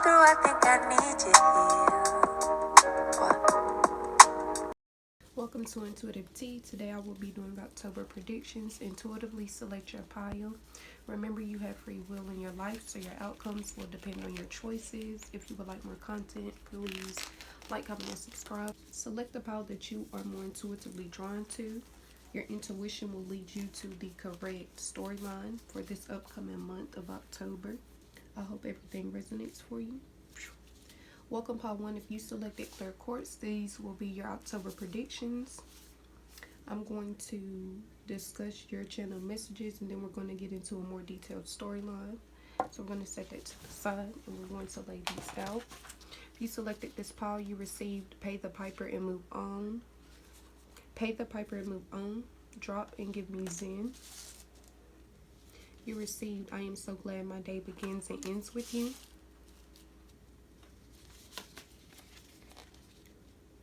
through, I think I need you here. Welcome to Intuitive Tea. Today I will be doing October predictions. Intuitively select your pile. Remember, you have free will in your life, so your outcomes will depend on your choices. If you would like more content, please like, comment, and subscribe. Select the pile that you are more intuitively drawn to. Your intuition will lead you to the correct storyline for this upcoming month of October. I hope everything resonates for you. Welcome, pile 1. If you selected Clear Quartz, these will be your October predictions. I'm going to discuss your channel messages, and then we're going to get into a more detailed storyline. So we're going to set that to the side, and we're going to lay these out. If you selected this pile, you received Pay the Piper and Move On. Pay the Piper and Move On. Drop and Give Me Zen. You received I Am So Glad My Day Begins and Ends With You.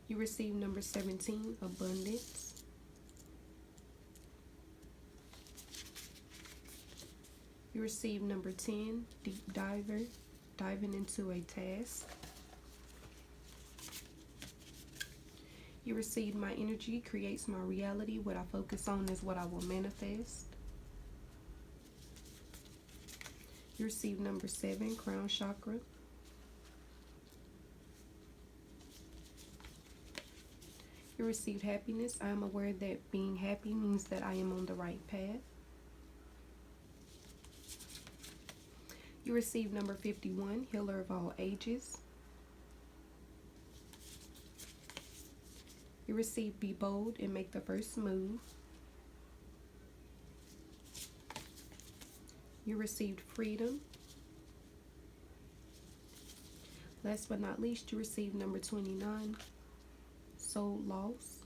You received number 17, Abundance. You received number 10, Deep Diver, Diving Into a Task. You received My Energy Creates My Reality. What I focus on is what I will manifest. You received number 7, Crown Chakra. You received Happiness. I am aware that being happy means that I am on the right path. You received number 51, Healer of All Ages. You received Be Bold and Make the First Move. You received Freedom. Last but not least, you received number 29, Soul Loss.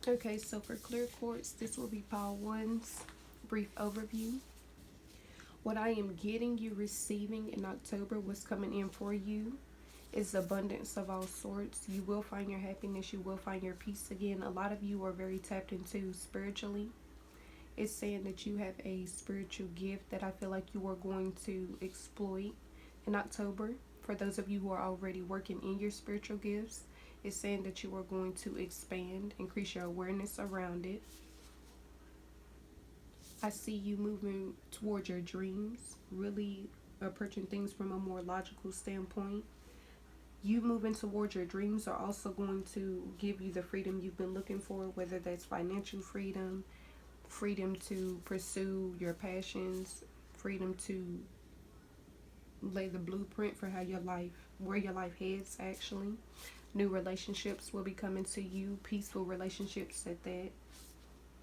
Okay, so for Clear Quartz, this will be pile 1's brief overview. What I am getting you receiving in October, what's coming in for you, is abundance of all sorts. You will find your happiness. You will find your peace again. A lot of you are very tapped into spiritually. It's saying that you have a spiritual gift that I feel like you are going to exploit in October. For those of you who are already working in your spiritual gifts, it's saying that you are going to expand, increase your awareness around it. I see you moving towards your dreams, really approaching things from a more logical standpoint. You moving towards your dreams are also going to give you the freedom you've been looking for, whether that's financial freedom, freedom to pursue your passions, freedom to lay the blueprint for how your life, where your life heads actually. New relationships will be coming to you, peaceful relationships at that.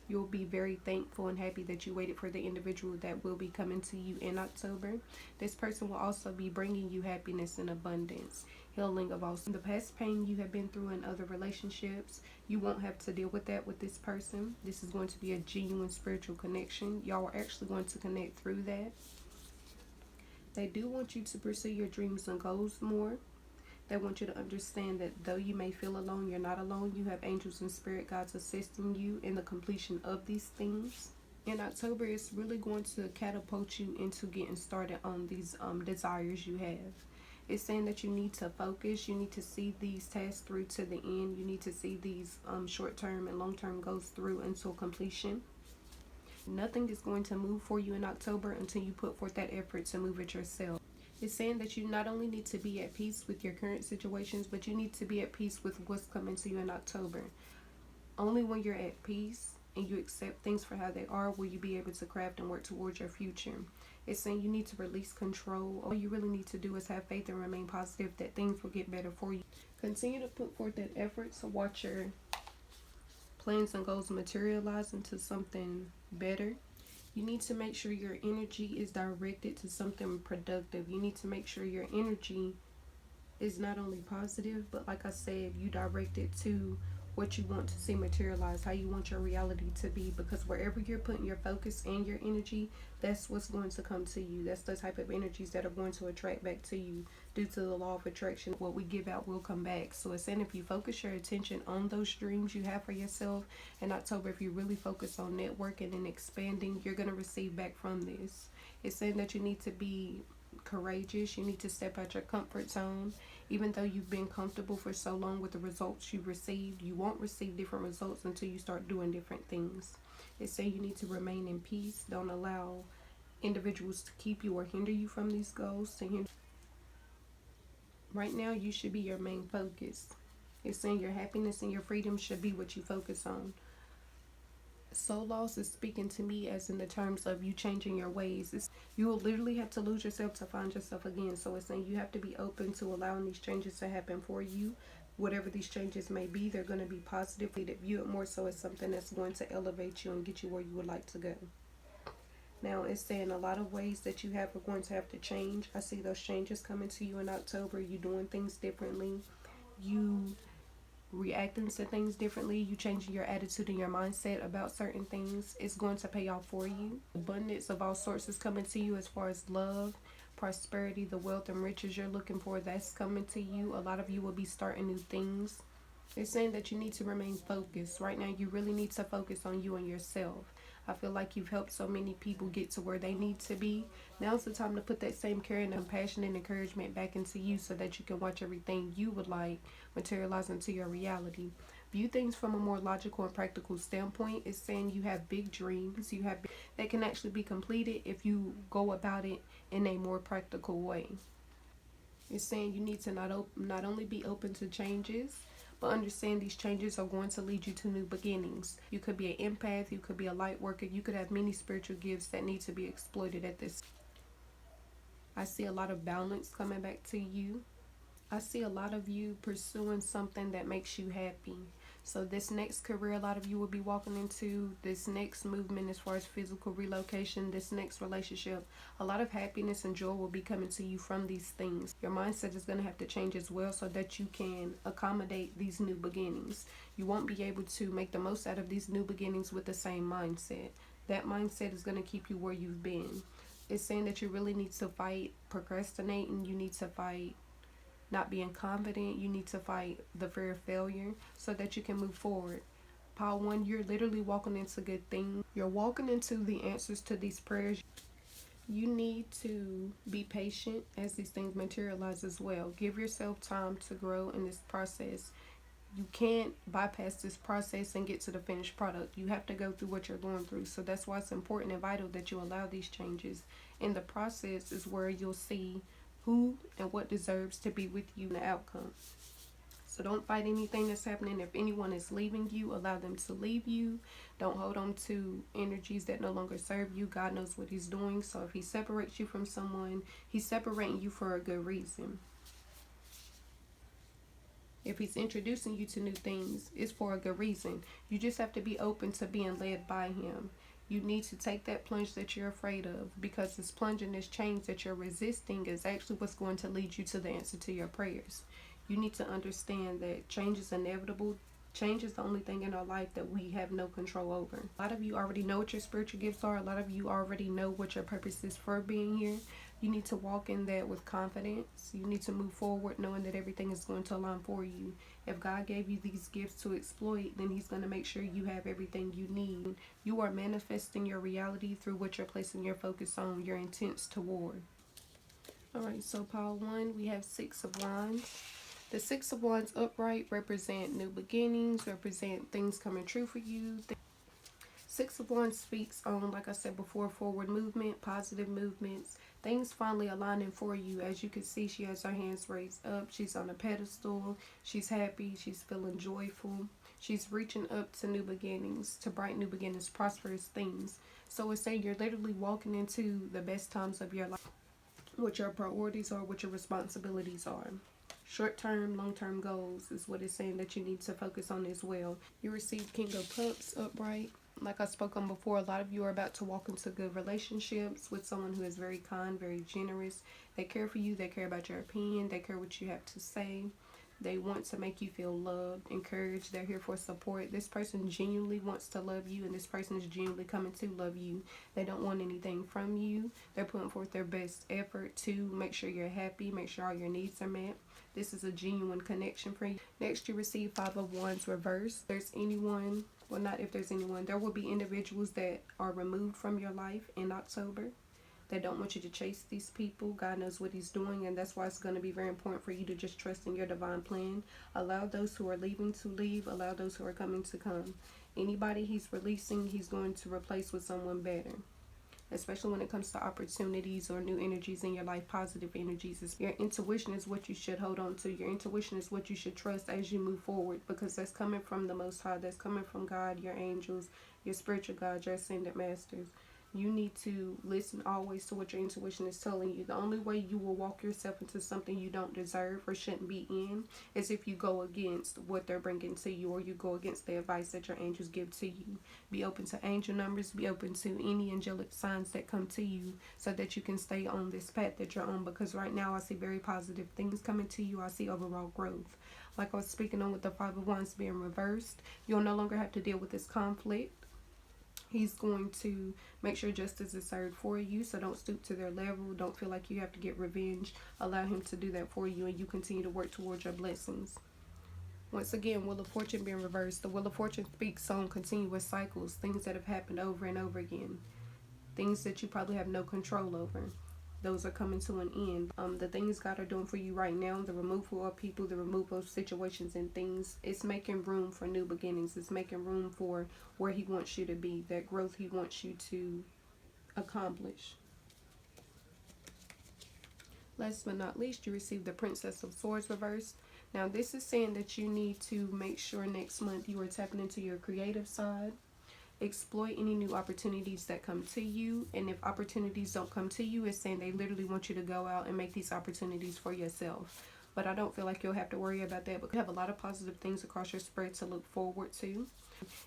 You'll be very thankful and happy that you waited for the individual that will be coming to you in October. This person will also be bringing you happiness and abundance, healing of all the past pain you have been through in other relationships. You won't have to deal with that with this person. This is going to be a genuine spiritual connection. Y'all are actually going to connect through that. They do want you to pursue your dreams and goals more. They want you to understand that though you may feel alone, you're not alone. You have angels and spirit guides assisting you in the completion of these things. In October, it's really going to catapult you into getting started on these desires you have. It's saying that you need to focus. You need to see these tasks through to the end. You need to see these short-term and long-term goals through until completion. Nothing is going to move for you in October until you put forth that effort to move it yourself. It's saying that you not only need to be at peace with your current situations, but you need to be at peace with what's coming to you in October. Only when you're at peace and you accept things for how they are will you be able to craft and work towards your future. It's saying you need to release control. All you really need to do is have faith and remain positive that things will get better for you. Continue to put forth that effort to watch your plans and goals materialize into something better. You need to make sure your energy is directed to something productive. You need to make sure your energy is not only positive, but like I said, you direct it to what you want to see materialize, how you want your reality to be, because wherever you're putting your focus and your energy, that's what's going to come to you. That's the type of energies that are going to attract back to you due to the law of attraction. What we give out will come back. So it's saying if you focus your attention on those dreams you have for yourself in October, if you really focus on networking and expanding, you're going to receive back from this. It's saying that you need to be courageous. You need to step out your comfort zone. Even though you've been comfortable for so long with the results you've received, you won't receive different results until you start doing different things. It say you need to remain in peace. Don't allow individuals to keep you or hinder you from these goals. Right now, you should be your main focus. It's saying your happiness and your freedom should be what you focus on. Soul loss is speaking to me as in the terms of you changing your ways. You will literally have to lose yourself to find yourself again. So it's saying you have to be open to allowing these changes to happen for you. Whatever these changes may be, they're going to be positive. View it more so as something that's going to elevate you and get you where you would like to go. Now it's saying a lot of ways that you are going to have to change. I see those changes coming to you in October. You doing things differently. You reacting to things differently, you changing your attitude and your mindset about certain things. It's going to pay off for you. Abundance of all sorts is coming to you as far as love, prosperity, the wealth and riches you're looking for, that's coming to you. A lot of you will be starting new things. It's saying that you need to remain focused. Right now, you really need to focus on you and yourself. I feel like you've helped so many people get to where they need to be. Now's the time to put that same care and compassion and encouragement back into you so that you can watch everything you would like materialize into your reality. View things from a more logical and practical standpoint. It's saying you have big dreams. That can actually be completed if you go about it in a more practical way. It's saying you need to not only be open to changes, but understand these changes are going to lead you to new beginnings. You could be an empath, you could be a light worker, you could have many spiritual gifts that need to be exploited at this. I see a lot of balance coming back to you. I see a lot of you pursuing something that makes you happy. So this next career a lot of you will be walking into, this next movement as far as physical relocation, this next relationship, a lot of happiness and joy will be coming to you from these things. Your mindset is going to have to change as well so that you can accommodate these new beginnings. You won't be able to make the most out of these new beginnings with the same mindset. That mindset is going to keep you where you've been. It's saying that you really need to fight procrastinating. You need to fight not being confident. You need to fight the fear of failure so that you can move forward. Pile 1, you're literally walking into good things. You're walking into the answers to these prayers. You need to be patient as these things materialize as well. Give yourself time to grow in this process. You can't bypass this process and get to the finished product. You have to go through what you're going through. So that's why it's important and vital that you allow these changes. In the process is where you'll see who and what deserves to be with you in the outcome. So don't fight anything that's happening. If anyone is leaving you, allow them to leave you. Don't hold on to energies that no longer serve you. God knows what he's doing. So if he separates you from someone, he's separating you for a good reason. If he's introducing you to new things, it's for a good reason. You just have to be open to being led by him. You need to take that plunge that you're afraid of, because this plunge and this change that you're resisting is actually what's going to lead you to the answer to your prayers. You need to understand that change is inevitable. Change is the only thing in our life that we have no control over. A lot of you already know what your spiritual gifts are. A lot of you already know what your purpose is for being here. You need to walk in that with confidence. You need to move forward knowing that everything is going to align for you. If God gave you these gifts to exploit, then he's going to make sure you have everything you need. You are manifesting your reality through what you're placing your focus on, your intents toward. Alright, so pile 1, we have 6 of Wands. The 6 of Wands upright represent new beginnings, represent things coming true for you. 6 of Wands speaks on, like I said before, forward movement, positive movements, things finally aligning for you. As you can see, she has her hands raised up. She's on a pedestal. She's happy. She's feeling joyful. She's reaching up to new beginnings, to bright new beginnings, prosperous things. So it's saying you're literally walking into the best times of your life, what your priorities are, what your responsibilities are. Short-term, long-term goals is what it's saying that you need to focus on as well. You receive King of Cups upright. Like I spoke on before, a lot of you are about to walk into good relationships with someone who is very kind, very generous. They care for you. They care about your opinion. They care what you have to say. They want to make you feel loved, encouraged. They're here for support. This person genuinely wants to love you, and this person is genuinely coming to love you. They don't want anything from you. They're putting forth their best effort to make sure you're happy, make sure all your needs are met. This is a genuine connection for you. Next, you receive Five of Wands reversed. There's anyone, well, not if there's anyone, there will be individuals that are removed from your life in October. They don't want you to chase these people. God knows what he's doing, and that's why it's going to be very important for you to just trust in your divine plan. Allow those who are leaving to leave. Allow those who are coming to come. Anybody he's releasing, he's going to replace with someone better. Especially when it comes to opportunities or new energies in your life, positive energies. Your intuition is what you should hold on to. Your intuition is what you should trust as you move forward, because that's coming from the Most High. That's coming from God, your angels, your spiritual God, your ascended masters. You need to listen always to what your intuition is telling you. The only way you will walk yourself into something you don't deserve or shouldn't be in is if you go against what they're bringing to you, or you go against the advice that your angels give to you. Be open to angel numbers. Be open to any angelic signs that come to you so that you can stay on this path that you're on, because right now I see very positive things coming to you. I see overall growth. Like I was speaking on with the Five of Wands being reversed, you'll no longer have to deal with this conflict. He's going to make sure justice is served for you, so don't stoop to their level. Don't feel like you have to get revenge. Allow him to do that for you, and you continue to work towards your blessings. Once again, Wheel of Fortune being reversed. The Wheel of Fortune speaks on continuous cycles, things that have happened over and over again, things that you probably have no control over. Those are coming to an end. The things God are doing for you right now, the removal of people, the removal of situations and things, it's making room for new beginnings. It's making room for where he wants you to be, that growth he wants you to accomplish. Last but not least, you receive the Princess of Swords reversed. Now, this is saying that you need to make sure next month you are tapping into your creative side. Exploit any new opportunities that come to you, and if opportunities don't come to you, it's saying they literally want you to go out and make these opportunities for yourself. But I don't feel like you'll have to worry about that, because you have a lot of positive things across your spread to look forward to.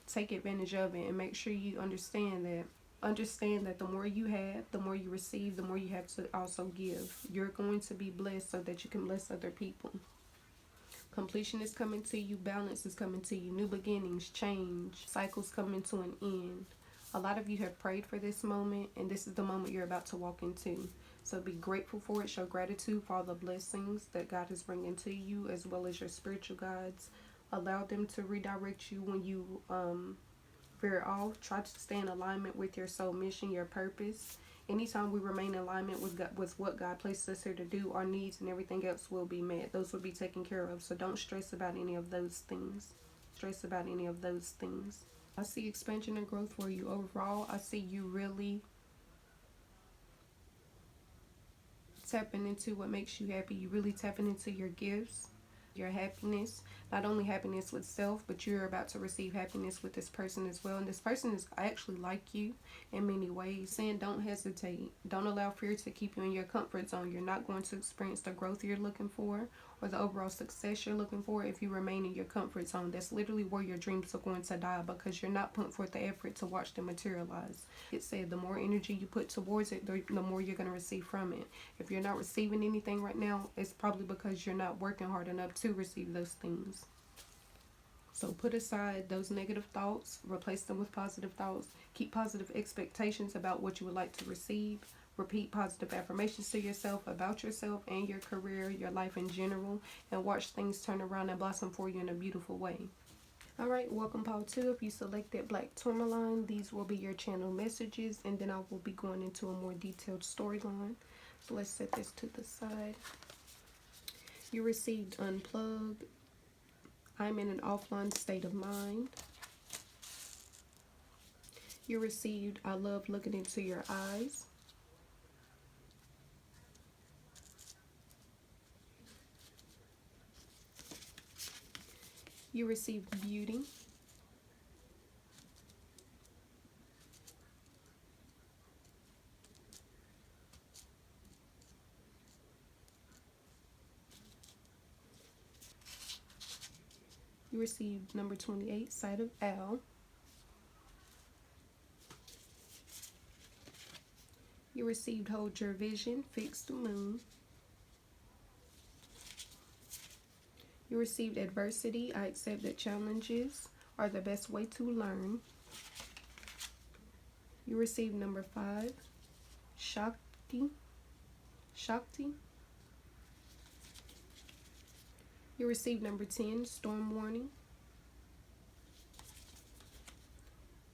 Take advantage of it, and make sure you understand that the more you have, the more you receive, the more you have to also give. You're going to be blessed so that you can bless other people. Completion is coming to you. Balance is coming to you. New beginnings, change, cycles coming to an end. A lot of you have prayed for this moment, and this is the moment you're about to walk into. So be grateful for it. Show gratitude for all the blessings that God is bringing to you, as well as your spiritual guides. Allow them to redirect you when you veer off. Try to stay in alignment with your soul mission, your purpose. Anytime we remain in alignment with God, with what God placed us here to do, our needs and everything else will be met. Those will be taken care of. So don't stress about any of those things. I see expansion and growth for you. Overall, I see you really tapping into what makes you happy. You really tapping into your gifts, your happiness. Not only happiness with self, but you're about to receive happiness with this person as well. And this person is actually like you in many ways. Saying don't hesitate. Don't allow fear to keep you in your comfort zone. You're not going to experience the growth you're looking for or the overall success you're looking for if you remain in your comfort zone. That's literally where your dreams are going to die, because you're not putting forth the effort to watch them materialize. It said the more energy you put towards it, the more you're going to receive from it. If you're not receiving anything right now, it's probably because you're not working hard enough to receive those things. So put aside those negative thoughts, replace them with positive thoughts. Keep positive expectations about what you would like to receive. Repeat positive affirmations to yourself about yourself and your career, your life in general, and watch things turn around and blossom for you in a beautiful way. Alright, welcome pile 2. If you selected Black Tourmaline, these will be your channel messages, and then I will be going into a more detailed storyline. So let's set this to the side. You received Unplugged. I'm in an offline state of mind. You received I love looking into your eyes. You received Beauty. You received number 28, Sight of Owl. You received Hold Your Vision, Fix the Moon. You You received adversity. I accept that challenges are the best way to learn. You received number 5, Shakti. Shakti. You received number 10, Storm Warning.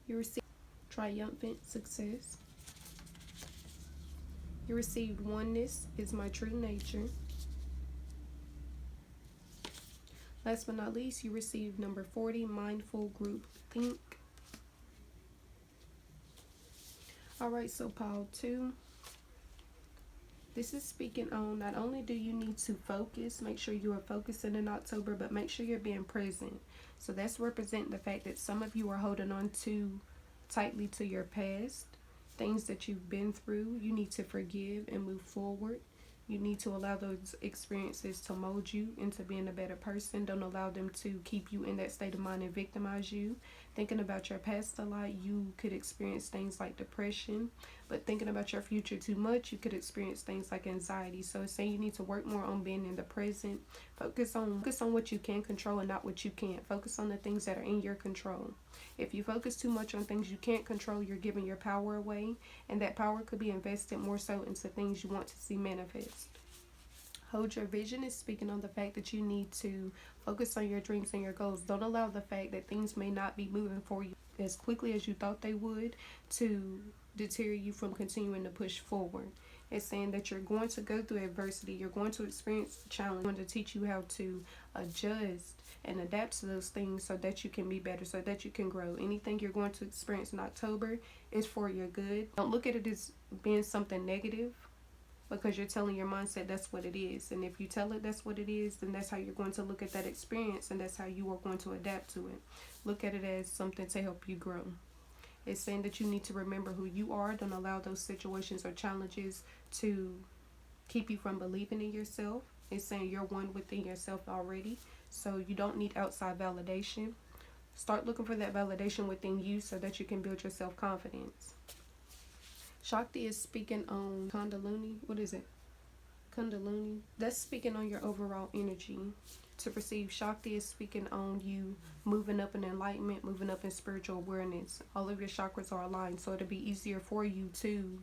You received Triumphant Success. You received Oneness is my true nature. Last but not least, you received number 40, Mindful Group Think. Alright, so pile 2. This is speaking on not only do you need to focus, make sure you are focusing in October, but make sure you're being present. So that's representing the fact that some of you are holding on too tightly to your past, things that you've been through. You need to forgive and move forward. You need to allow those experiences to mold you into being a better person. Don't allow them to keep you in that state of mind and victimize you. Thinking about your past a lot, you could experience things like depression. But thinking about your future too much, you could experience things like anxiety. So it's saying you need to work more on being in the present. Focus on what you can control and not what you can't. Focus on the things that are in your control. If you focus too much on things you can't control, you're giving your power away. And that power could be invested more so into things you want to see manifest. Hold your vision is speaking on the fact that you need to focus on your dreams and your goals. Don't allow the fact that things may not be moving for you as quickly as you thought they would to deter you from continuing to push forward. It's saying that you're going to go through adversity. You're going to experience challenge. It's going to teach you how to adjust and adapt to those things so that you can be better, so that you can grow. Anything you're going to experience in October is for your good. Don't look at it as being something negative, because you're telling your mindset that's what it is. And if you tell it that's what it is, then that's how you're going to look at that experience, and that's how you are going to adapt to it. Look at it as something to help you grow. It's saying that you need to remember who you are. Don't allow those situations or challenges to keep you from believing in yourself. It's saying you're one within yourself already, so you don't need outside validation. Start looking for that validation within you so that you can build your self-confidence. Shakti is speaking on Kundalini. What is it? Kundalini. That's speaking on your overall energy. To perceive Shakti is speaking on you moving up in enlightenment, moving up in spiritual awareness. All of your chakras are aligned, so it'll be easier for you to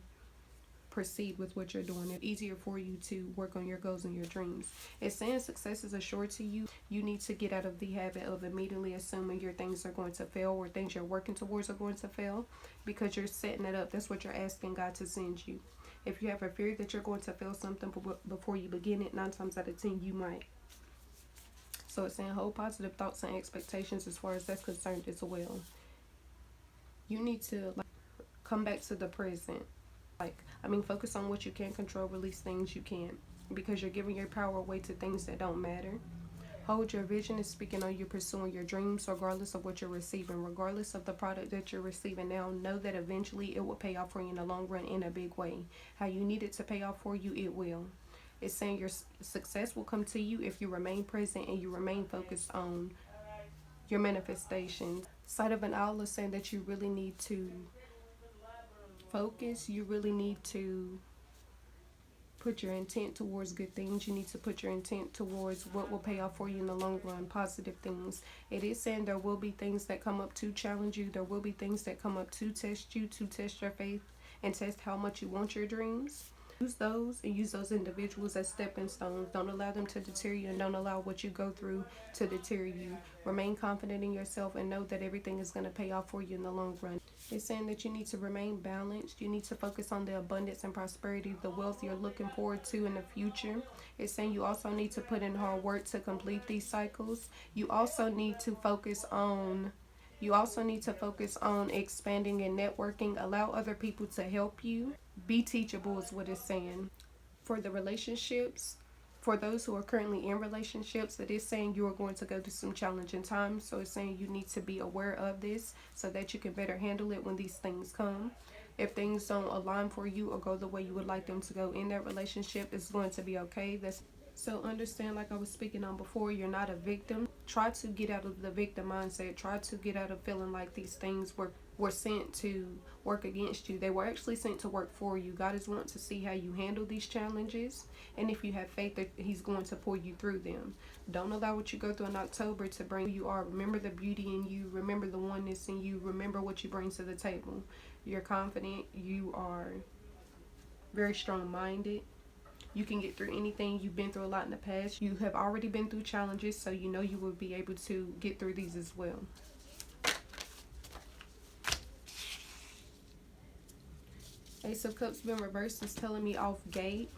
proceed with what you're doing. It's easier for you to work on your goals and your dreams. It's saying success is assured to you. You need to get out of the habit of immediately assuming your things are going to fail, or things you're working towards are going to fail, because you're setting it up. That's what you're asking God to send you. If you have a fear that you're going to fail something before you begin it, 9 times out of 10 you might. So it's saying hold positive thoughts and expectations as far as that's concerned as well. You need to come back to the present. Focus on what you can control, release things you can't, because you're giving your power away to things that don't matter. Hold your vision is speaking on you pursuing your dreams regardless of what you're receiving, regardless of the product that you're receiving now. Know that eventually it will pay off for you in the long run in a big way. How you need it to pay off for you, it will. It's saying your success will come to you if you remain present and you remain focused on your manifestations. Sight of an owl is saying that you really need to focus. You really need to put your intent towards good things. You need to put your intent towards what will pay off for you in the long run, positive things. It is saying there will be things that come up to challenge you. There will be things that come up to test you, to test your faith, and test how much you want your dreams. Use those individuals as stepping stones. Don't allow them to deter you, and don't allow what you go through to deter you. Remain confident in yourself and know that everything is going to pay off for you in the long run. It's saying that you need to remain balanced. You need to focus on the abundance and prosperity, the wealth you're looking forward to in the future. It's saying you also need to put in hard work to complete these cycles. You also need to focus on expanding and networking. Allow other people to help you. Be teachable is what it's saying. For the relationships, for those who are currently in relationships, it is saying you are going to go through some challenging times. So it's saying you need to be aware of this so that you can better handle it when these things come. If things don't align for you or go the way you would like them to go in that relationship, it's going to be okay. That's So understand, like I was speaking on before, you're not a victim. Try to get out of the victim mindset. Try to get out of feeling like these things were sent to work against you. They were actually sent to work for you. God is wanting to see how you handle these challenges, and if you have faith that He's going to pull you through them. Don't allow what you go through in October to bring who you are. Remember the beauty in you. Remember the oneness in you. Remember what you bring to the table. You're confident. You are very strong-minded. You can get through anything. You've been through a lot in the past. You have already been through challenges, so you know you will be able to get through these as well. Ace of Cups being reversed is telling me off gate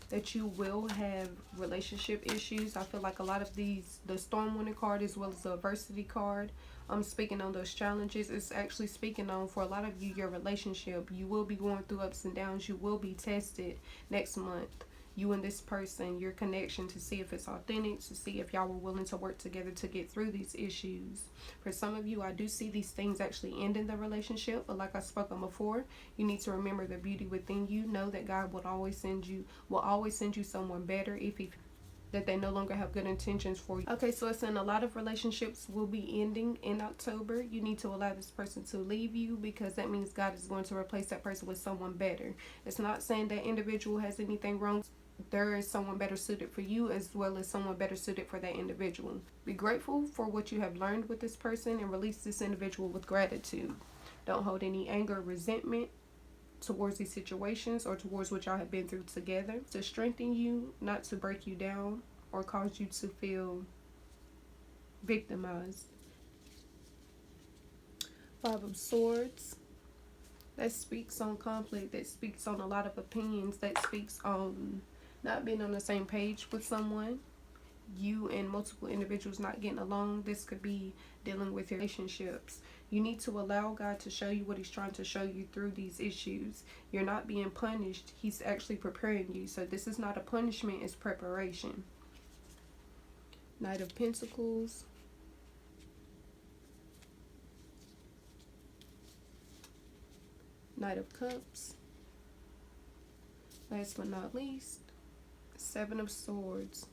that you will have relationship issues. I feel like a lot of these, the Storm Winter card as well as the Adversity card, I'm speaking on those challenges. It's actually speaking on, for a lot of you, your relationship. You will be going through ups and downs. You will be tested next month. You and this person, your connection, to see if it's authentic, to see if y'all were willing to work together to get through these issues. For some of you, I do see these things actually ending the relationship, but like I spoke on before, you need to remember the beauty within you. Know that God will always send you someone better if He that they no longer have good intentions for you. Okay, so it's saying a lot of relationships will be ending in October. You need to allow this person to leave you, because that means God is going to replace that person with someone better. It's not saying that individual has anything wrong. There is someone better suited for you, as well as someone better suited for that individual. Be grateful for what you have learned with this person and release this individual with gratitude. Don't hold any anger or resentment towards these situations or towards what y'all have been through together. To strengthen you, not to break you down or cause you to feel victimized. Five of Swords. That speaks on conflict. That speaks on a lot of opinions. That speaks on not being on the same page with someone. You and multiple individuals not getting along. This could be dealing with your relationships. You need to allow God to show you what He's trying to show you through these issues. You're not being punished. He's actually preparing you. So this is not a punishment, it's preparation. Knight of Pentacles. Knight of Cups. Last but not least, Seven of Swords.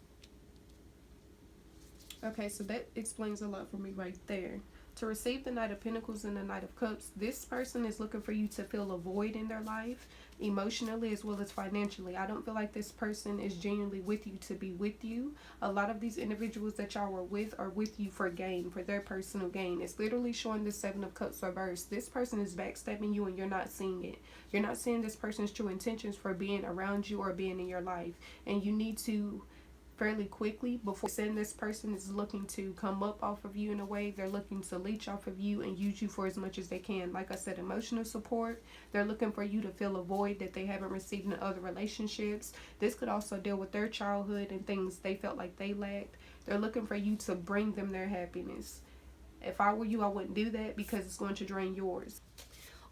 Okay, so that explains a lot for me right there. To receive the Knight of Pentacles and the Knight of Cups, this person is looking for you to fill a void in their life, emotionally as well as financially. I don't feel like this person is genuinely with you to be with you. A lot of these individuals that y'all are with you for gain, for their personal gain. It's literally showing the Seven of Cups reversed. This person is backstabbing you and you're not seeing it. You're not seeing this person's true intentions for being around you or being in your life. And you need to fairly quickly, before saying this person is looking to come up off of you in a way. They're looking to leech off of you and use you for as much as they can. Like I said, emotional support. They're looking for you to fill a void that they haven't received in other relationships. This could also deal with their childhood and things they felt like they lacked. They're looking for you to bring them their happiness. If I were you, I wouldn't do that, because it's going to drain yours.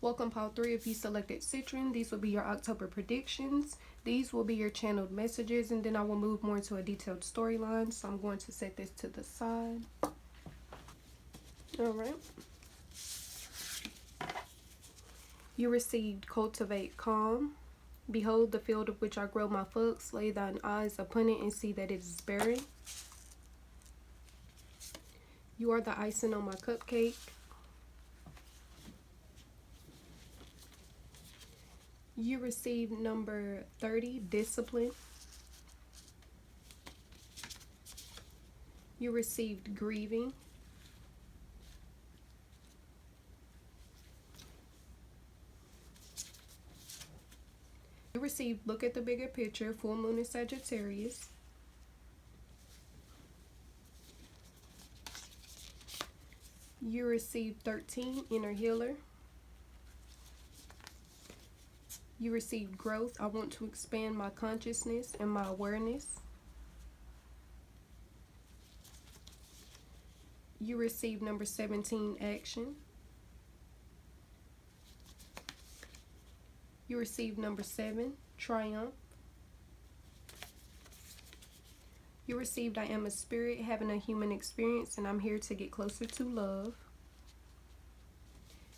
Welcome pile 3 if you selected Citrine. These will be your October predictions. These will be your channeled messages, and then I will move more into a detailed storyline. So I'm going to set this to the side. Alright. You received Cultivate Calm. Behold the field of which I grow my fuchs. Lay thine eyes upon it and see that it is barren. You are the icing on my cupcake. You received number 30, Discipline. You received Grieving. You received Look at the Bigger Picture, Full Moon in Sagittarius. You received 13, Inner Healer. You received Growth. I want to expand my consciousness and my awareness. You received number 17, Action. You received number 7, Triumph. You received I am a spirit having a human experience and I'm here to get closer to love.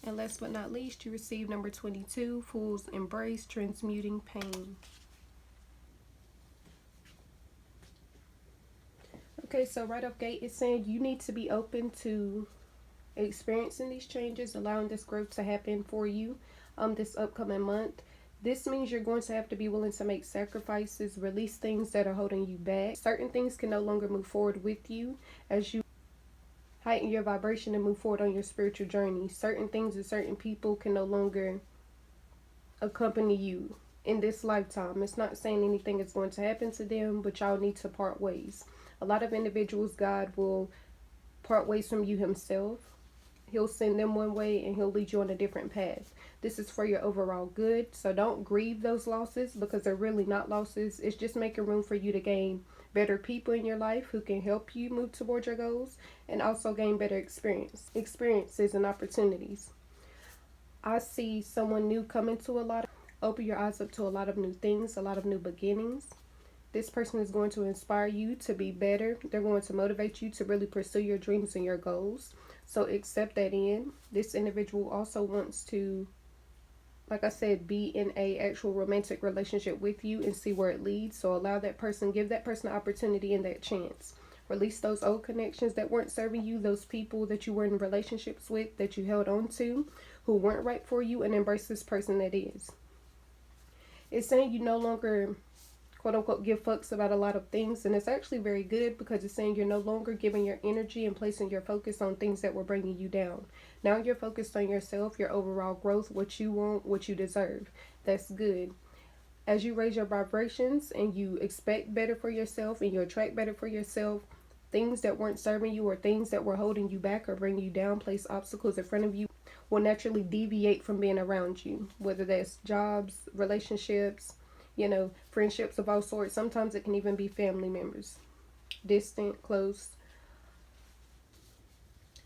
And last but not least, you received number 22, Fool's Embrace, Transmuting Pain. Okay, so right off gate, it's saying you need to be open to experiencing these changes, allowing this growth to happen for you this upcoming month. This means you're going to have to be willing to make sacrifices, release things that are holding you back. Certain things can no longer move forward with you as you heighten your vibration and move forward on your spiritual journey. Certain things and certain people can no longer accompany you in this lifetime. It's not saying anything is going to happen to them, but y'all need to part ways. A lot of individuals, God will part ways from you himself. He'll send them one way and he'll lead you on a different path. This is for your overall good. So don't grieve those losses because they're really not losses. It's just making room for you to gain better people in your life who can help you move towards your goals and also gain better experiences and opportunities. I see someone new coming to a lot. Open your eyes up to a lot of new things, a lot of new beginnings. This person is going to inspire you to be better. They're going to motivate you to really pursue your dreams and your goals. So accept that in. This individual also wants to, like I said, be in a actual romantic relationship with you and see where it leads. So allow that person, give that person an opportunity and that chance. Release those old connections that weren't serving you, those people that you were in relationships with, that you held on to, who weren't right for you, and embrace this person that is. It's saying you no longer, quote unquote, give fucks about a lot of things, and it's actually very good because it's saying you're no longer giving your energy and placing your focus on things that were bringing you down. Now you're focused on yourself, your overall growth, what you want, what you deserve. That's good. As you raise your vibrations and you expect better for yourself and you attract better for yourself, things that weren't serving you or things that were holding you back or bringing you down, place obstacles in front of you, will naturally deviate from being around you, whether that's jobs, relationships, friendships of all sorts. Sometimes it can even be family members, distant, close.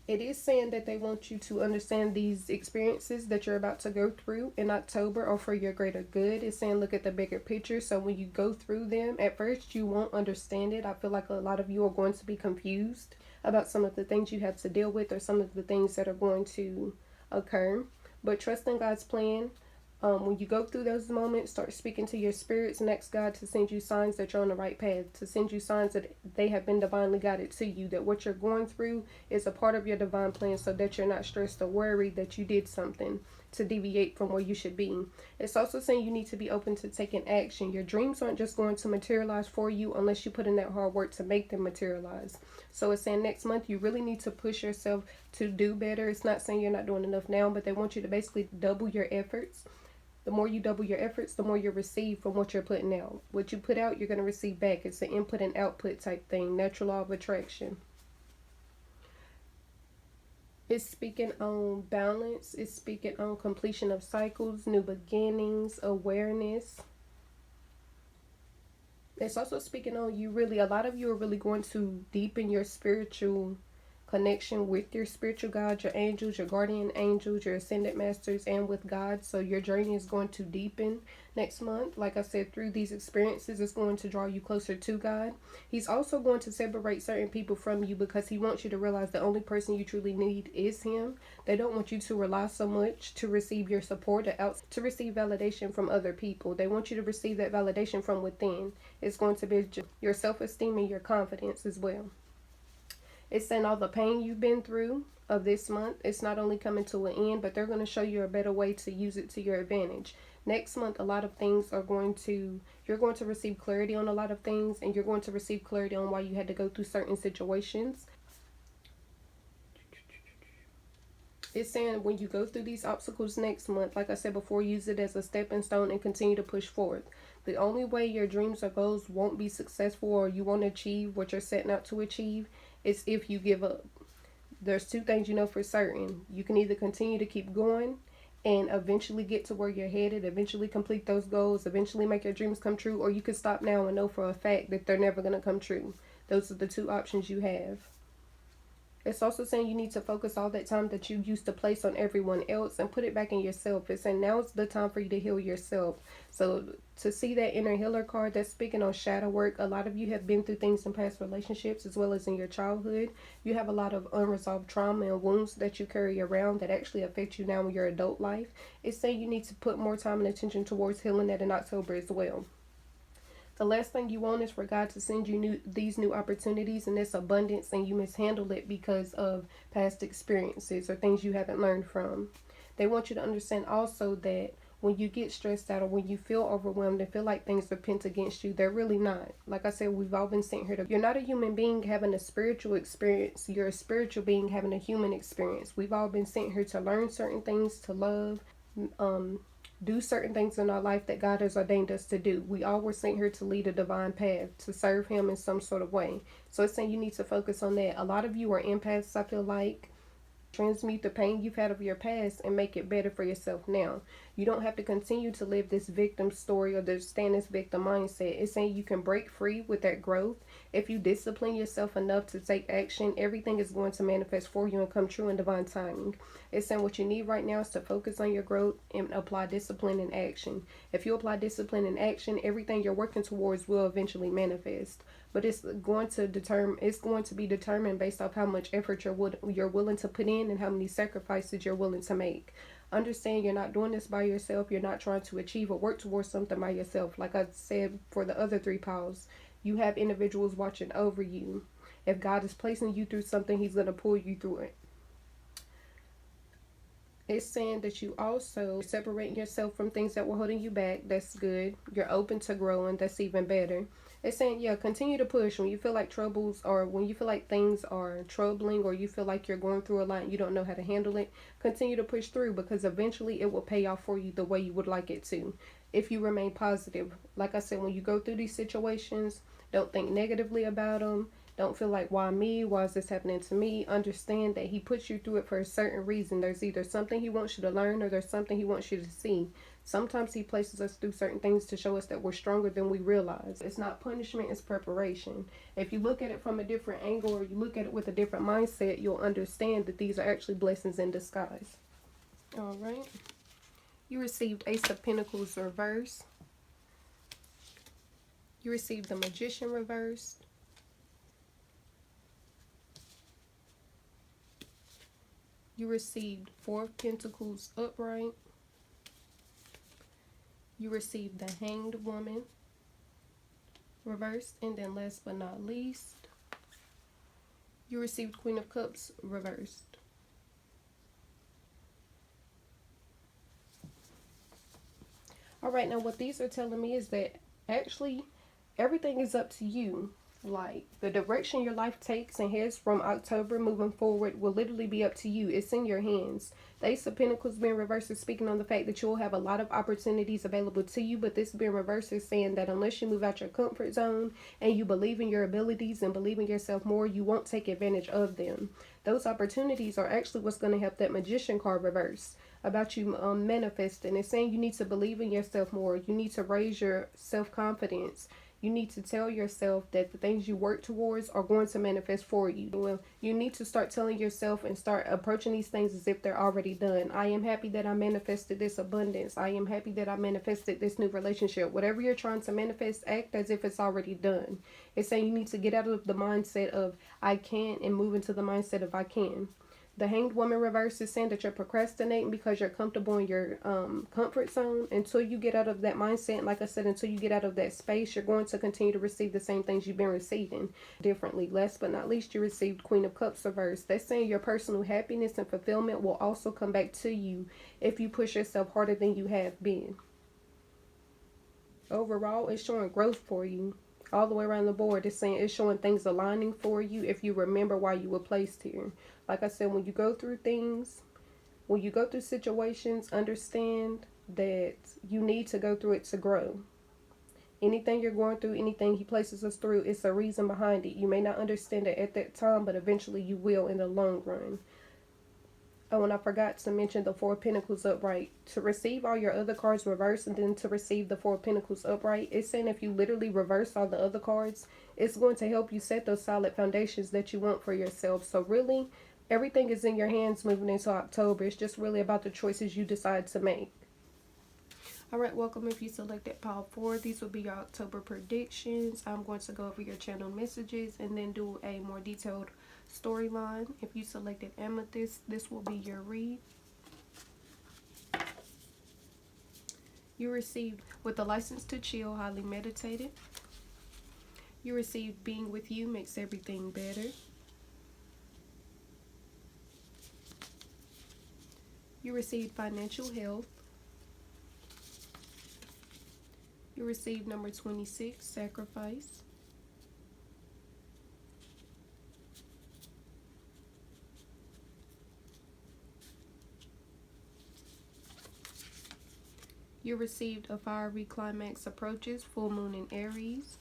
It is saying that they want you to understand these experiences that you're about to go through in October are for your greater good. It's saying look at the bigger picture. So when you go through them, at first you won't understand it. I feel like a lot of you are going to be confused about some of the things you have to deal with or some of the things that are going to occur. But trust in God's plan. When you go through those moments, start speaking to your spirits and ask God to send you signs that you're on the right path, to send you signs that they have been divinely guided to you, that what you're going through is a part of your divine plan so that you're not stressed or worried that you did something to deviate from where you should be. It's also saying you need to be open to taking action. Your dreams aren't just going to materialize for you unless you put in that hard work to make them materialize. So it's saying next month you really need to push yourself to do better. It's not saying you're not doing enough now, but they want you to basically double your efforts. The more you double your efforts, the more you receive from what you're putting out. What you put out, you're going to receive back. It's an input and output type thing. Natural law of attraction. It's speaking on balance. It's speaking on completion of cycles, new beginnings, awareness. It's also speaking on you really, a lot of you are really going to deepen your spiritual connection with your spiritual guide, your angels, your guardian angels, your ascended masters, and with God. So your journey is going to deepen next month. Like I said, through these experiences, it's going to draw you closer to God. He's also going to separate certain people from you because he wants you to realize the only person you truly need is him. They don't want you to rely so much to receive your support or to receive validation from other people. They want you to receive that validation from within. It's going to be your self-esteem and your confidence as well. It's saying all the pain you've been through of this month, it's not only coming to an end, but they're going to show you a better way to use it to your advantage. Next month, a lot of things you're going to receive clarity on a lot of things, and you're going to receive clarity on why you had to go through certain situations. It's saying when you go through these obstacles next month, like I said before, use it as a stepping stone and continue to push forward. The only way your dreams or goals won't be successful or you won't achieve what you're setting out to achieve is if you give up. There's two things you know for certain. You can either continue to keep going and eventually get to where you're headed, eventually complete those goals, eventually make your dreams come true, or you can stop now and know for a fact that they're never going to come true. Those are the two options you have. It's also saying you need to focus all that time that you used to place on everyone else and put it back in yourself. It's saying now is the time for you to heal yourself. So to see that inner healer card, that's speaking on shadow work. A lot of you have been through things in past relationships as well as in your childhood. You have a lot of unresolved trauma and wounds that you carry around that actually affect you now in your adult life. It's saying you need to put more time and attention towards healing that in October as well. The last thing you want is for God to send you these new opportunities and this abundance, and you mishandle it because of past experiences or things you haven't learned from. They want you to understand also that when you get stressed out or when you feel overwhelmed and feel like things are pent against you, they're really not. Like I said, we've all been sent here to... You're not a human being having a spiritual experience. You're a spiritual being having a human experience. We've all been sent here to learn certain things, to love, do certain things in our life that God has ordained us to do. We all were sent here to lead a divine path, to serve Him in some sort of way. So it's saying you need to focus on that. A lot of you are empaths, I feel like. Transmute the pain you've had of your past and make it better for yourself now. You don't have to continue to live this victim story or to stay in this victim mindset. It's saying you can break free with that growth. If you discipline yourself enough to take action, everything is going to manifest for you and come true in divine timing. It's saying what you need right now is to focus on your growth and apply discipline and action. If you apply discipline and action, everything you're working towards will eventually manifest. But it's going to be determined based off how much effort you're willing to put in and how many sacrifices you're willing to make. Understand you're not doing this by yourself. You're not trying to achieve or work towards something by yourself. Like I said for the other 3 piles, you have individuals watching over you. If God is placing you through something, He's going to pull you through it. It's saying that you also separating yourself from things that were holding you back. That's good. You're open to growing. That's even better. It's saying, yeah, continue to push when you feel like troubles or when you feel like things are troubling or you feel like you're going through a lot and you don't know how to handle it. Continue to push through because eventually it will pay off for you the way you would like it to. If you remain positive, like I said, when you go through these situations, don't think negatively about them. Don't feel like, why me? Why is this happening to me? Understand that He puts you through it for a certain reason. There's either something He wants you to learn or there's something He wants you to see. Sometimes He places us through certain things to show us that we're stronger than we realize. It's not punishment, it's preparation. If you look at it from a different angle or you look at it with a different mindset, you'll understand that these are actually blessings in disguise. All right. You received Ace of Pentacles reversed. You received the Magician reversed. You received 4 of Pentacles upright. You received the Hanged Woman reversed. And then last but not least, you received Queen of Cups reversed. Alright, now what these are telling me is that actually everything is up to you. Like, the direction your life takes and heads from October moving forward will literally be up to you. It's in your hands. The Ace of Pentacles being reversed is speaking on the fact that you'll have a lot of opportunities available to you, but this being reversed is saying that unless you move out your comfort zone and you believe in your abilities and believe in yourself more, you won't take advantage of them. Those opportunities are actually what's going to help that Magician card reverse about you manifesting. It's saying you need to believe in yourself more. You need to raise your self-confidence. You need to tell yourself that the things you work towards are going to manifest for you. Well, you need to start telling yourself and start approaching these things as if they're already done. I am happy that I manifested this abundance. I am happy that I manifested this new relationship. Whatever you're trying to manifest, act as if it's already done. It's saying you need to get out of the mindset of I can't and move into the mindset of I can. The Hanged Woman reverse is saying that you're procrastinating because you're comfortable in your comfort zone. Until you get out of that mindset, like I said, until you get out of that space, you're going to continue to receive the same things you've been receiving differently. Last but not least, you received Queen of Cups reverse. That's saying your personal happiness and fulfillment will also come back to you if you push yourself harder than you have been. Overall, it's showing growth for you. All the way around the board, it's saying it's showing things aligning for you if you remember why you were placed here. Like I said, when you go through things, when you go through situations, understand that you need to go through it to grow. Anything you're going through, anything He places us through, it's a reason behind it. You may not understand it at that time, but eventually you will in the long run. Oh, and I forgot to mention the 4 of Pentacles upright. To receive all your other cards reversed and then to receive the 4 of Pentacles upright, it's saying if you literally reverse all the other cards, it's going to help you set those solid foundations that you want for yourself. So really, everything is in your hands moving into October. It's just really about the choices you decide to make. Alright, welcome if you selected pile 4. These will be your October predictions. I'm going to go over your channel messages and then do a more detailed storyline. If you selected Amethyst, this will be your read. You received with the License to Chill, highly meditated. You received being with you makes everything better. You received financial health. You received number 26, sacrifice. You received a fiery climax approaches, full moon in Aries.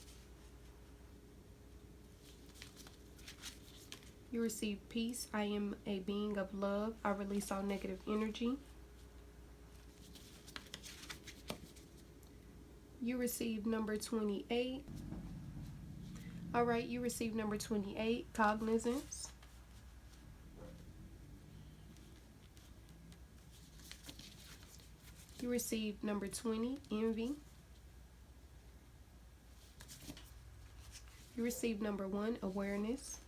You received peace. I am a being of love. I release all negative energy. You received number 28. Alright, you received number 28, cognizance. You received number 20, envy. You received number 1, awareness.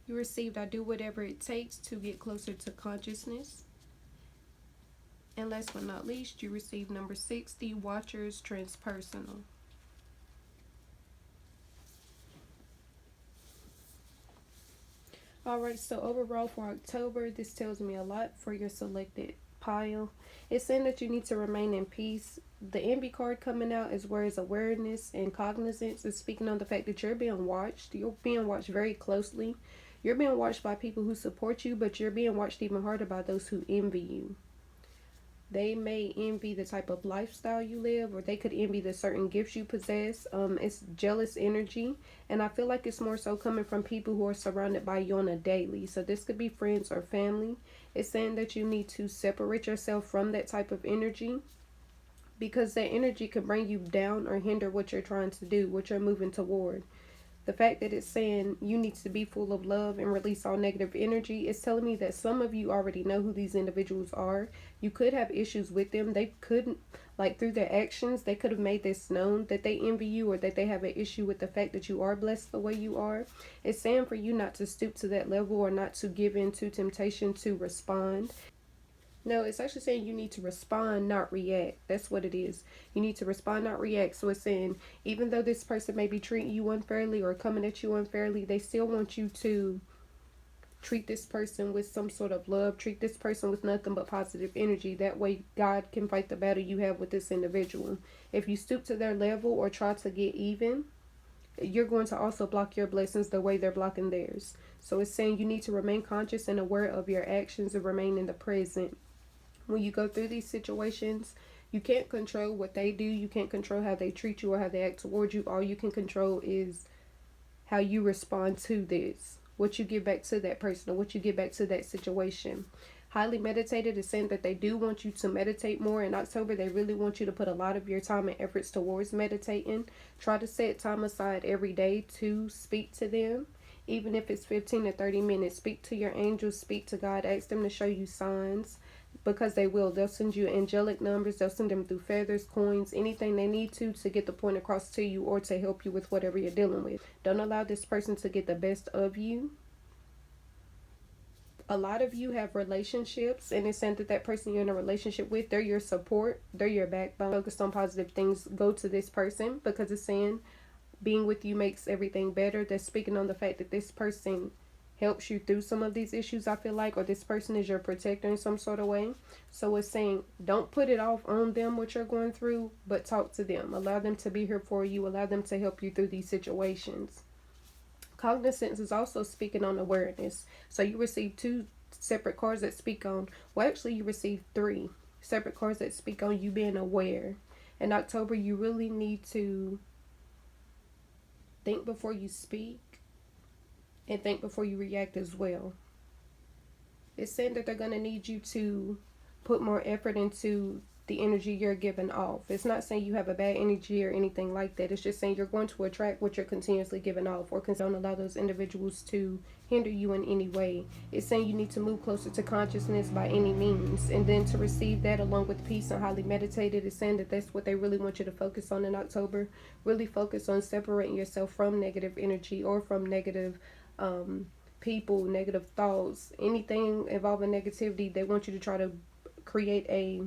You received I do whatever it takes to get closer to consciousness. And last but not least, you received number 60, watchers, transpersonal. Alright, so overall for October, this tells me a lot for your selected pile. It's saying that you need to remain in peace. The envy card coming out is where is awareness and cognizance is speaking on the fact that you're being watched. You're being watched very closely. You're being watched by people who support you, but you're being watched even harder by those who envy you. They may envy the type of lifestyle you live, or they could envy the certain gifts you possess. It's jealous energy, and I feel like it's more so coming from people who are surrounded by you on a daily. So this could be friends or family. It's saying that you need to separate yourself from that type of energy, because that energy can bring you down or hinder what you're trying to do, what you're moving toward. The fact that it's saying you need to be full of love and release all negative energy is telling me that some of you already know who these individuals are. You could have issues with them. They couldn't, like through their actions, they could have made this known that they envy you, or that they have an issue with the fact that you are blessed the way you are. It's saying for you not to stoop to that level, or not to give in to temptation to respond. No, it's actually saying you need to respond, not react. That's what it is. You need to respond, not react. So it's saying, even though this person may be treating you unfairly or coming at you unfairly, they still want you to treat this person with some sort of love. Treat this person with nothing but positive energy. That way God can fight the battle you have with this individual. If you stoop to their level or try to get even, you're going to also block your blessings the way they're blocking theirs. So it's saying you need to remain conscious and aware of your actions and remain in the present. When you go through these situations, you can't control what they do. You can't control how they treat you or how they act towards you. All you can control is how you respond to this, what you give back to that person, or what you give back to that situation. Highly meditated is saying that they do want you to meditate more in October. They really want you to put a lot of your time and efforts towards meditating. Try to set time aside every day to speak to them. Even if it's 15 to 30 minutes, speak to your angels, speak to God, ask them to show you signs. Because they will. They'll send you angelic numbers. They'll send them through feathers, coins, anything they need to get the point across to you, or to help you with whatever you're dealing with. Don't allow this person to get the best of you. A lot of you have relationships, and it's saying that that person you're in a relationship with, they're your support. They're your backbone. Focus on positive things. Go to this person, because it's saying being with you makes everything better. That's speaking on the fact that this person helps you through some of these issues, I feel like, or this person is your protector in some sort of way. So it's saying don't put it off on them what you're going through, but talk to them. Allow them to be here for you. Allow them to help you through these situations. Cognizance is also speaking on awareness. So you receive 2 separate cards that speak on, well, actually you receive 3 separate cards that speak on you being aware. In October, you really need to think before you speak, and think before you react as well. It's saying that they're going to need you to put more effort into the energy you're giving off. It's not saying you have a bad energy or anything like that. It's just saying you're going to attract what you're continuously giving off, or don't allow those individuals to hinder you in any way. It's saying you need to move closer to consciousness by any means, and then to receive that along with peace and highly meditated. It's saying that that's what they really want you to focus on in October. Really focus on separating yourself from negative energy, or from negative people, negative thoughts, anything involving negativity. They want you to try to create a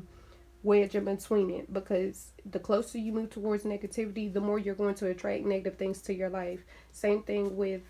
wedge in between it, because the closer you move towards negativity, the more you're going to attract negative things to your life. Same thing with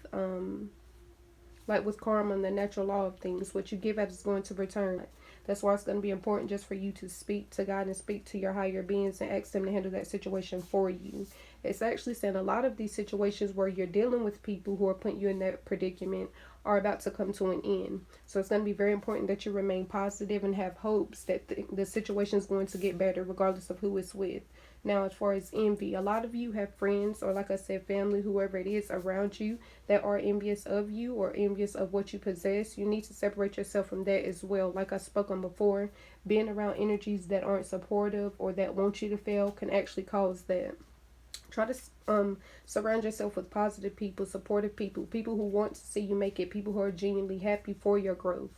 like with karma and the natural law of things. What you give out is going to return. That's why it's going to be important just for you to speak to God and speak to your higher beings and ask them to handle that situation for you. It's actually saying a lot of these situations where you're dealing with people who are putting you in that predicament are about to come to an end. So it's going to be very important that you remain positive and have hopes that the situation is going to get better regardless of who it's with. Now, as far as envy, a lot of you have friends, or like I said, family, whoever it is around you that are envious of you or envious of what you possess. You need to separate yourself from that as well. Like I spoke on before, being around energies that aren't supportive or that want you to fail can actually cause that. Try to surround yourself with positive people, supportive people, people who want to see you make it, people who are genuinely happy for your growth.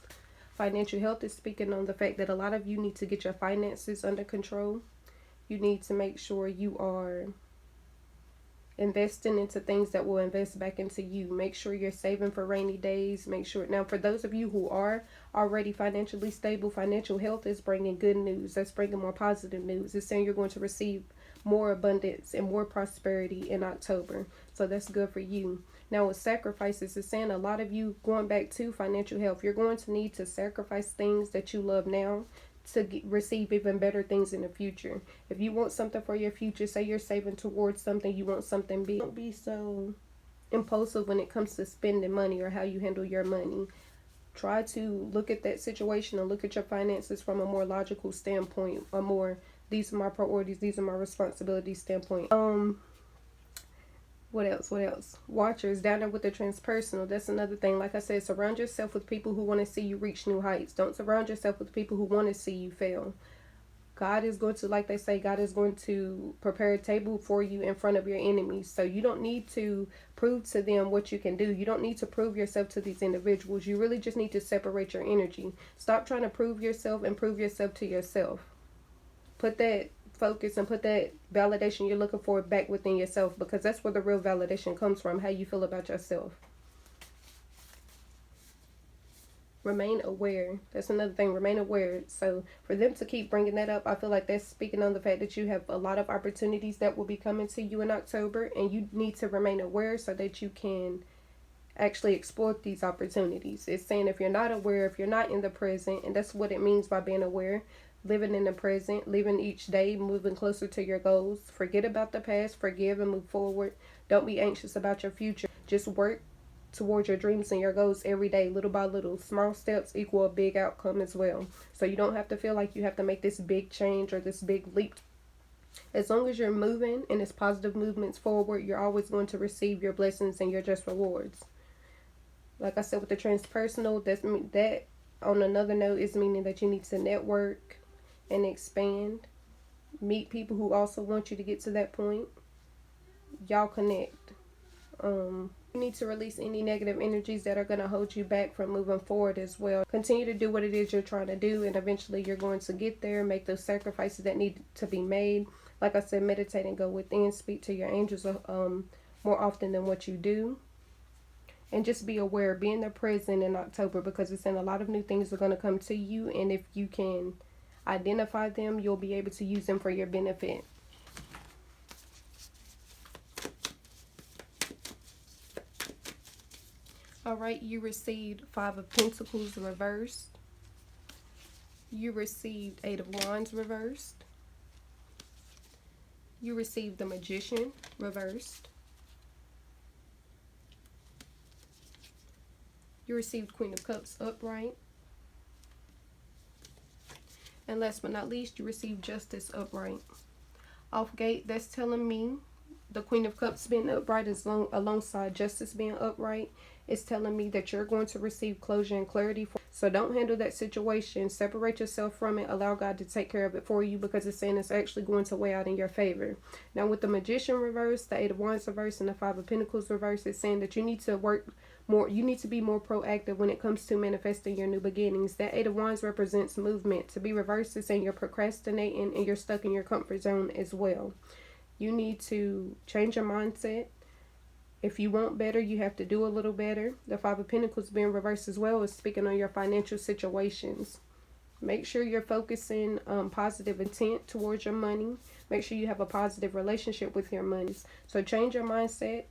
Financial health is speaking on the fact that a lot of you need to get your finances under control. You need to make sure you are investing into things that will invest back into you. Make sure you're saving for rainy days. Make sure, now for those of you who are already financially stable, financial health is bringing good news. That's bringing more positive news. It's saying you're going to receive more abundance and more prosperity in October. So that's good for you. Now with sacrifices, it's saying a lot of you, going back to financial health, you're going to need to sacrifice things that you love now to receive even better things in the future. If you want something for your future, say you're saving towards something, you want something big, don't be so impulsive when it comes to spending money or how you handle your money. Try to look at that situation and look at your finances from a more logical standpoint, a more, these are my priorities, these are my responsibilities standpoint. What else? Watchers, down there with the transpersonal. That's another thing. Like I said, surround yourself with people who want to see you reach new heights. Don't surround yourself with people who want to see you fail. God is going to, like they say, God is going to prepare a table for you in front of your enemies. So you don't need to prove to them what you can do. You don't need to prove yourself to these individuals. You really just need to separate your energy. Stop trying to prove yourself and prove yourself to yourself. Put that focus and put that validation you're looking for back within yourself, because that's where the real validation comes from, how you feel about yourself. Remain aware. That's another thing. Remain aware. So for them to keep bringing that up, I feel like that's speaking on the fact that you have a lot of opportunities that will be coming to you in October, and you need to remain aware so that you can actually exploit these opportunities. It's saying if you're not aware, if you're not in the present, and that's what it means by being aware, living in the present, living each day, moving closer to your goals. Forget about the past, forgive and move forward. Don't be anxious about your future. Just work towards your dreams and your goals every day, little by little. Small steps equal a big outcome as well. So you don't have to feel like you have to make this big change or this big leap. As long as you're moving and it's positive movements forward, you're always going to receive your blessings and your just rewards. Like I said, with the transpersonal, that on another note is meaning that you need to network and expand, meet people who also want you to get to that point. Y'all connect. You need to release any negative energies that are going to hold you back from moving forward as well. Continue to do what it is you're trying to do, and eventually you're going to get there. Make those sacrifices that need to be made. Like I said, meditate and go within. Speak to your angels more often than what you do. And just be aware. Be in the present in October, because it's saying a lot of new things are going to come to you, and if you can identify them, you'll be able to use them for your benefit. Alright, you received 5 of Pentacles reversed. You received 8 of Wands reversed. You received the Magician reversed. You received Queen of Cups upright. And last but not least, you received Justice upright. Off gate, that's telling me the Queen of Cups being upright alongside Justice being upright. It's telling me that you're going to receive closure and clarity. So don't handle that situation. Separate yourself from it. Allow God to take care of it for you, because it's saying it's actually going to weigh out in your favor. Now with the Magician reverse, the 8 of Wands reverse, and the 5 of Pentacles reverse, it's saying that you need to work more. You need to be more proactive when it comes to manifesting your new beginnings. That 8 of Wands represents movement. To be reversed is saying you're procrastinating and you're stuck in your comfort zone as well. You need to change your mindset. If you want better, you have to do a little better. The 5 of Pentacles being reversed as well is speaking on your financial situations. Make sure you're focusing positive intent towards your money. Make sure you have a positive relationship with your money. So change your mindset,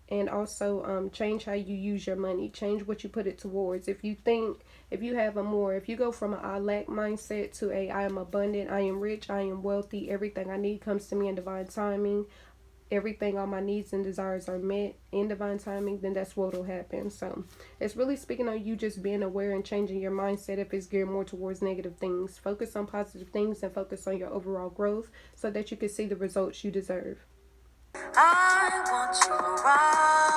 and also change how you use your money. Change what you put it towards. If you go from an I lack mindset to a I am abundant, I am rich, I am wealthy, everything I need comes to me in divine timing, everything, all my needs and desires are met in divine timing, then that's what will happen. So it's really speaking on you just being aware and changing your mindset if it's geared more towards negative things. Focus on positive things and focus on your overall growth so that you can see the results you deserve. I want you around.